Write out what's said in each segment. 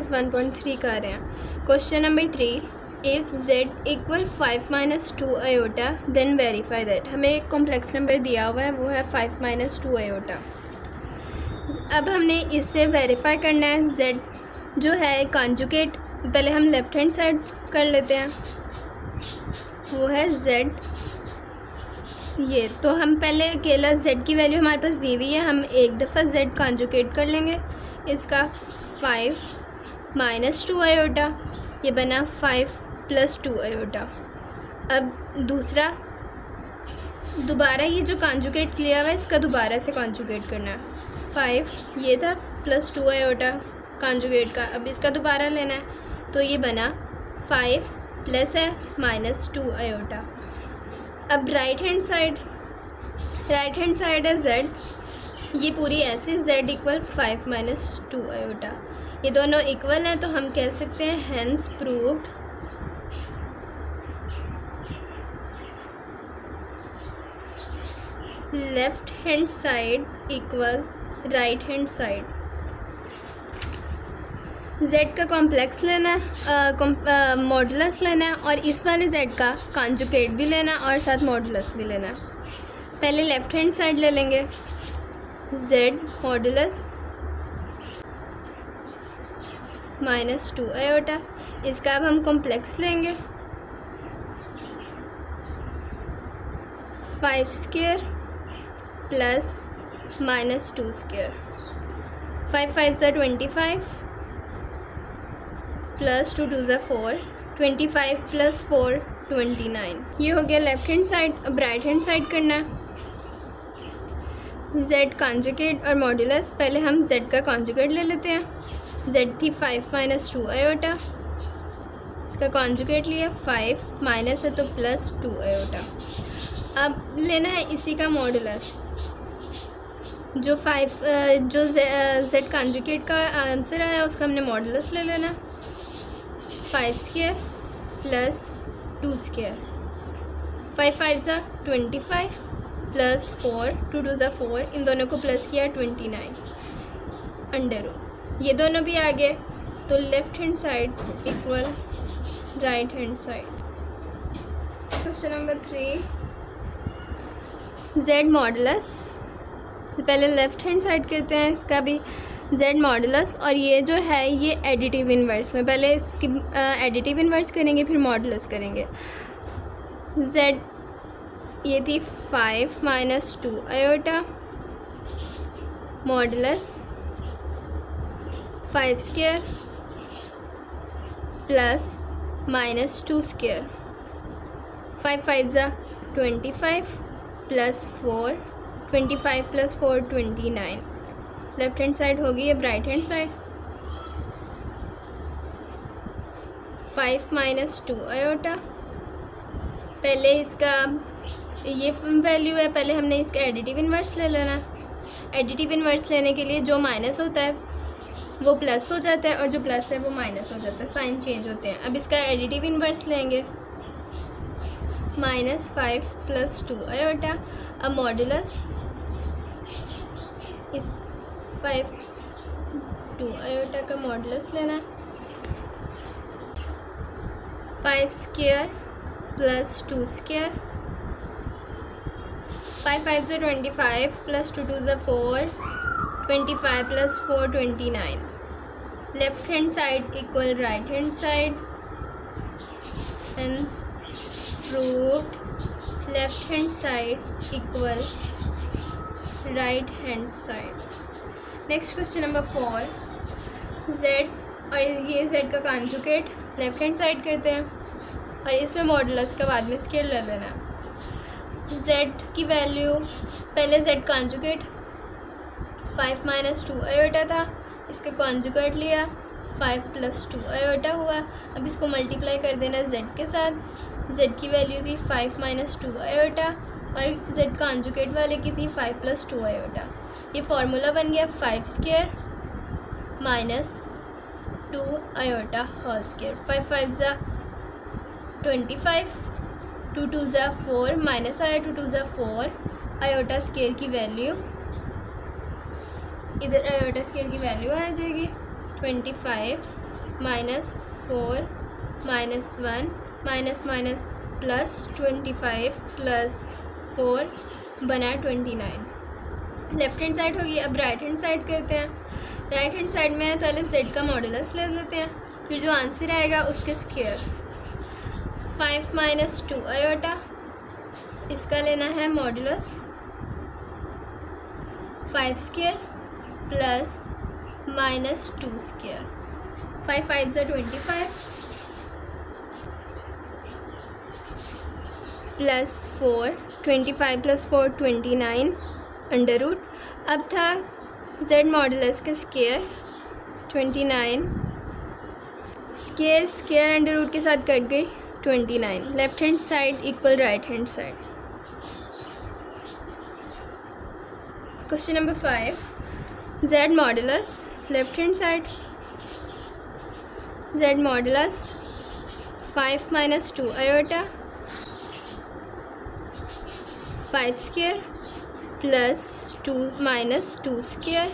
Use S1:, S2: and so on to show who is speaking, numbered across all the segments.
S1: -1.3 कर रहे हैं। Question number 3, if z equal 5 - 2 iota then verify that. हमें एक कॉम्प्लेक्स नंबर दिया हुआ है, वो है 5 - 2 आयोटा। अब हमने इससे वेरीफाई करना है z जो है कॉन्जुगेट। पहले हम लेफ़्ट हैंड साइड कर लेते हैं, वो है z। ये तो हम पहले अकेला z की वैल्यू हमारे पास दी हुई है, हम एक दफ़ा z कॉन्जुगेट कर लेंगे। इसका 5 - 2 आयोटा, ये बना 5 + 2 आयोटा। अब दूसरा दोबारा ये जो कॉन्जुगेट किया हुआ है इसका दोबारा से कॉन्जुगेट करना है। 5 ये था + 2 आयोटा कॉन्जुगेट का, अब इसका दोबारा लेना है, तो ये बना 5 प्लस है -2 आयोटा। अब राइट हैंड साइड है z, ये पूरी ऐसी z इक्वल 5 - 2 आयोटा। ये दोनों इक्वल हैं, तो हम कह सकते हैं hence proved left hand side equal right hand side. z का कॉम्प्लेक्स लेना है, मॉडुलस लेना है, और इस वाले z का कॉन्जुगेट भी लेना है और साथ मॉडुलस भी लेना है। पहले लेफ़्ट हैंड साइड ले लेंगे, z मॉडुलस -2 आयोटा। इसका अब हम कॉम्प्लेक्स लेंगे, 5 स्क्वायर प्लस -2 स्क्वायर। 5 × 5 = 25 प्लस 2 × 2 = 4, 25 + 4 29। ये हो गया लेफ़्ट हैंड साइड। अब राइट हैंड साइड करना है, z कॉन्जुगेट और मॉडुलस। पहले हम z का कॉन्जुगेट ले लेते हैं, z थी 5 - 2 आयोटा, इसका कॉन्जुगेट लिया 5 माइनस है तो +2 आयोटा। अब लेना है इसी का मॉडुलस, जो z कॉन्जुगेट का आंसर आया उसका हमने मॉडुलस ले लेना, 5 स्क्वायर प्लस 2 स्क्वायर। 5 × 5 = 25 प्लस 4, 2 × 2 = 4, इन दोनों को प्लस किया 29 अंडर। ये दोनों भी आ गए, तो left hand side equal right hand side. Question number 3, z modulus. पहले लेफ़्ट हैंड साइड करते हैं, इसका भी z मॉडुलस, और ये जो है ये एडिटिव इन्वर्स में, पहले इसकी एडिटिव इन्वर्स करेंगे फिर मॉडुलस करेंगे। z ये थी 5 - 2 iota, modulus 5 square plus -2 square. 5 × 5 = 25 plus 4, 25 + 4 29। Left hand side होगी। अब राइट हैंड साइड, 5 - 2 आयोटा। पहले इसका ये वैल्यू है, पहले हमने इसका एडिटिव इन्वर्स ले लेना। एडिटिव इन्वर्स लेने के लिए जो माइनस होता है वो प्लस हो जाता है और जो प्लस है वो माइनस हो जाता है, साइन चेंज होते हैं। अब इसका एडिटिव इन्वर्स लेंगे, -5 + 2 आयोटा। अब मॉडुलस इस 5 2 आयोटा का मॉडुलस लेना, 5 square plus 2 square. 5 × 5 = 25 plus 2 × 2 = 4, 25 + 4 29। Left hand side equal right hand side, hence proved left hand side equal right hand side. Next question number 4, z और ये z का conjugate left hand side करते हैं और इसमें modulus का बाद में स्केल ले लेना। z की वैल्यू, पहले z कॉन्जुगेट 5 - 2 आयोटा था, इसका कॉन्जुगेट लिया 5 + 2 आयोटा हुआ। अब इसको मल्टीप्लाई कर देना z के साथ। z की वैल्यू थी 5 - 2 आयोटा और z कॉन्जुगेट वाले की थी 5 + 2 आयोटा। ये फार्मूला बन गया 5 square - 2 iota whole square. 5 × 5 = 25, 2 × 2 = 4, minus आया 2 × 2 = 4। आयोटा स्केल की वैल्यू, इधर आयोटा स्केल की वैल्यू आ जाएगी 25 -4 -1 माइनस माइनस प्लस 25 प्लस 4 बना 29। लेफ्ट हैंड साइड होगी। अब राइट हैंड साइड करते हैं। राइट हैंड साइड में पहले z का मॉडुलस ले लेते हैं, फिर जो आंसर आएगा उसके स्क्वायर। 5 - 2 आयोटा, इसका लेना है modulus 5 square plus -2 square. 5 × 5 = 25 plus 4, 25 + 4 29 under root. अब था z मॉडुलस का स्क्वायर 29, स्क्वायर अंडर रूट के साथ कट गई 29। Left hand side equal right hand side. Question number 5, z modulus left hand side, z modulus 5 - 2 iota 5 square plus 2 - 2 square.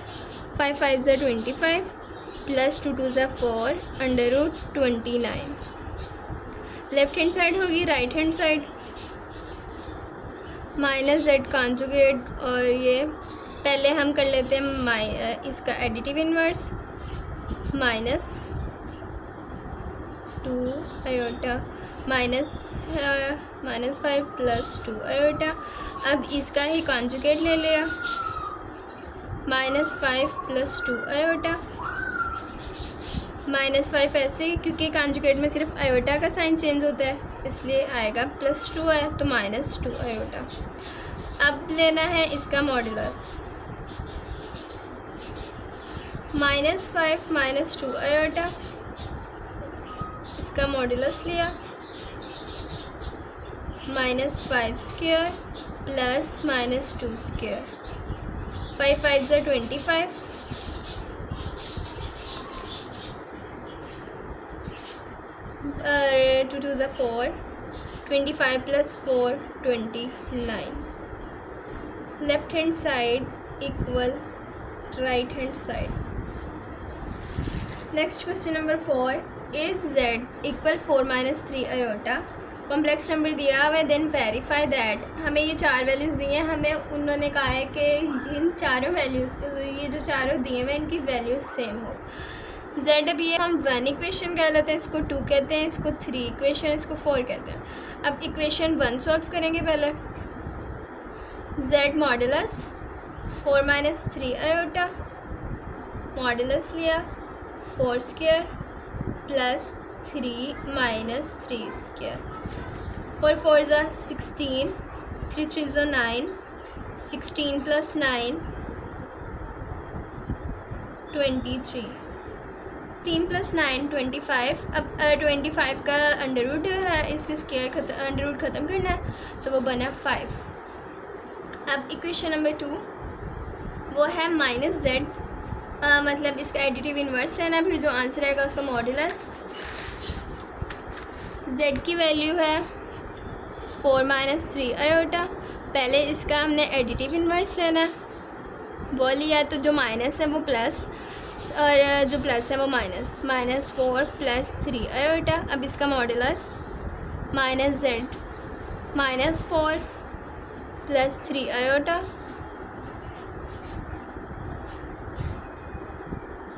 S1: 5 × 5 = 25 plus 2 × 2 = 4 under root 29। Left hand side होगी right hand side, minus z conjugate. और ये पहले हम कर लेते हैं इसका additive inverse, -2 iota -5 + 2 iota. अब इसका ही कॉन्जुगेट ले लिया, -5 + 2 आयोटा। -5 ऐसे क्योंकि कॉन्जुगेट में सिर्फ आयोटा का साइन चेंज होता है, इसलिए आएगा +2 है तो -2 आयोटा। अब लेना है इसका मॉडुलस, -5 - 2 आयोटा, इसका मॉडुलस लिया -5 square plus -2 square. 5 × 5 = 25 2 × 2 = 4, 25 + 4 29। Left hand side equal right hand side. Next question number 4, if z = 4 - 3 iota complex number दिया हुआ है, देन वेरीफाई दैट। हमें ये 4 वैल्यूज़ दी हैं, हमें उन्होंने कहा है कि इन चारों वैल्यूज़, ये जो चारों दिए हुए इनकी वैल्यूज़ सेम हो। z अब ये हम 1 इक्वेशन कह लेते हैं, इसको 2 कहते हैं, इसको 3 इक्वेशन, इसको 4 कहते हैं। अब इक्वेशन 1 सॉल्व करेंगे पहले। z मॉडुलस 4 - 3 आयोटा, मॉडुलस लिया 4 स्क्वायर प्लस 3 - 3 स्क्वायर। 4 × 4 = 16, 3 × 3 = 9, 16 + 9 23, 3 + 9 25। अब 25 का अंडर रूट है, इसके स्क्वायर अंडर रूट ख़त्म करना है तो वो बना 5। अब इक्वेशन नंबर 2 वो है -z, मतलब इसका एडिटिव इन्वर्स लेना, फिर जो आंसर आएगा उसका मॉडुलस। z की वैल्यू है 4 - 3 आयोटा, पहले इसका हमने एडिटिव इन्वर्स लेना, वो लिया तो जो माइनस है वो प्लस और जो प्लस है वो माइनस, -4 + 3 आयोटा। अब इसका modulus -z -4 + 3 iota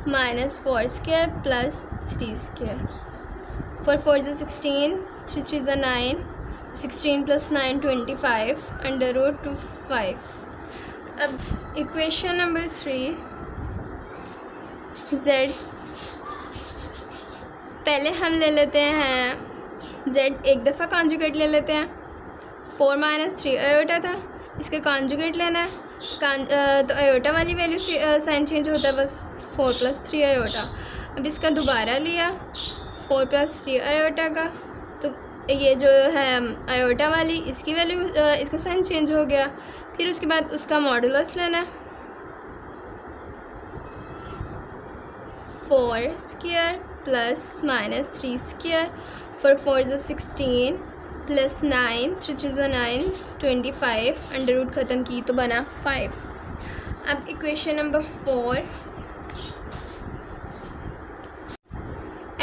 S1: -4 square plus 3 square. 4 × 4 = 16, 3 × 3 = 9, 16 + 9 25 under root 5। अब इक्वेशन नंबर 3, z पहले हम ले लेते हैं z एक दफ़ा कॉन्जुगेट ले लेते हैं। 4 - 3 आयोटा था, इसका कॉन्जुगेट लेना है, तो आयोटा वाली वैल्यू से साइन चेंज होता है, बस 4 + 3 आयोटा। अब इसका दोबारा लिया 4 + 3 आयोटा का, तो ये जो है आयोटा वाली इसकी वैल्यू, इसका साइन चेंज हो गया। फिर उसके बाद उसका मॉडुलस लेना है, 4 square plus -3 square. 4 × 4 = 16 plus 9, 3 × 3 = 9 25 under root ख़त्म की तो बना 5। अब इक्वेशन नंबर 4,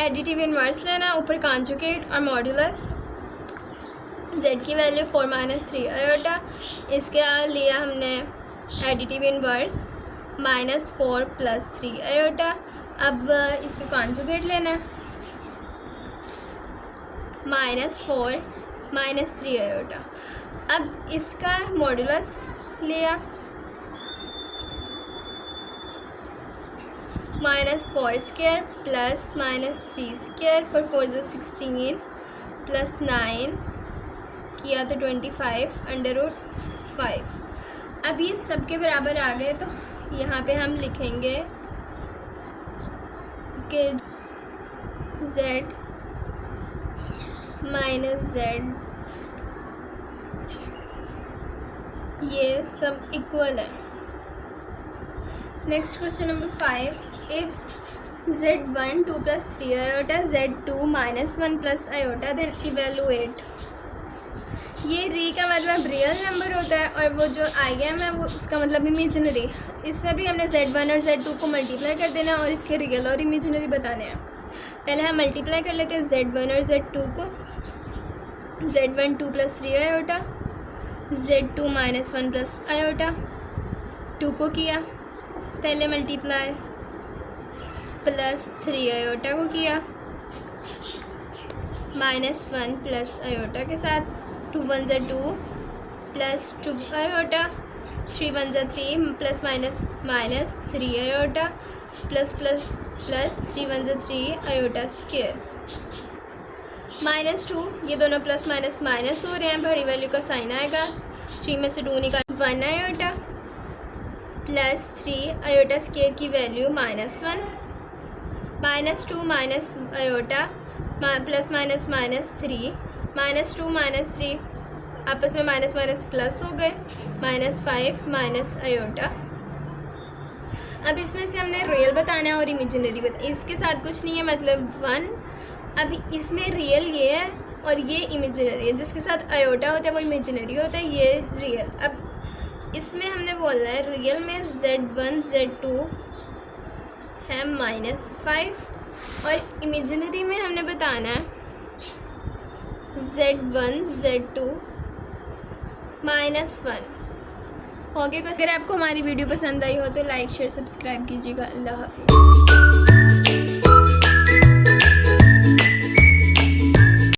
S1: एडिटिव इन्वर्स लेना है, ऊपर कॉन्जुगेट और मॉड्यूलस। z की वैल्यू 4 - 3 आयोटा, इसके लिया हमने एडिटिव इन्वर्स -4 + 3 आयोटा। अब इसका कॉन्जुगेट लेना है, -4 - 3 आयोटा। अब इसका मॉड्यूलस लिया -4² + -3² 4 4 = 16 + 9 किया तो 25 √5। अब ये सब के बराबर आ गए, तो यहाँ पे हम लिखेंगे कि z - z ये सब इक्वल है। Next question number 5, if z1 2 + 3 iota z2 -1 + iota then evaluate. ये री का मतलब रियल नंबर होता है और वो जो IM है वो उसका मतलब इमेजिनरी। इसमें भी हमने z1 और z2 को मल्टीप्लाई कर देना और इसके रियल और इमेजिनरी बताने हैं। पहले हम मल्टीप्लाई कर लेते हैं z1 और z2 को। z1 2 + 3 आयोटा, z2 -1 + आयोटा, 2 को किया पहले मल्टीप्लाई, +3 आयोटा को किया -1 + आयोटा के साथ, 2 1 = 2 + 2 आयोटा, 3 1 = 3 ± -3 आयोटा +++ 3 1 = 3 आयोटा स्क्वायर, -2 ये दोनों प्लस माइनस माइनस हो रहे हैं, बड़ी वैल्यू का साइन आएगा, 3 में से 2 निकाल 1 आयोटा +3 आयोटा स्क्वायर की value -1, -2 minus iota plus minus -3 -2 -3 आपस में माइनस माइनस प्लस हो गए, -5 माइनस आयोटा। अब इसमें से हमने रियल बताना है और इमेजिनरी बताना, इसके साथ कुछ नहीं है मतलब 1। अब इसमें रियल ये है और ये इमेजिनरी है, जिसके साथ आयोटा होता है वो इमेजिनरी होता है, ये रियल। अब इसमें हमने बोलना है रियल में z1 z2 है -5 और इमेजिनरी में हमने बताना है z1 z2 -1। ओके, अगर आपको हमारी वीडियो पसंद आई हो तो लाइक शेयर सब्सक्राइब कीजिएगा। अल्लाह हाफिज़।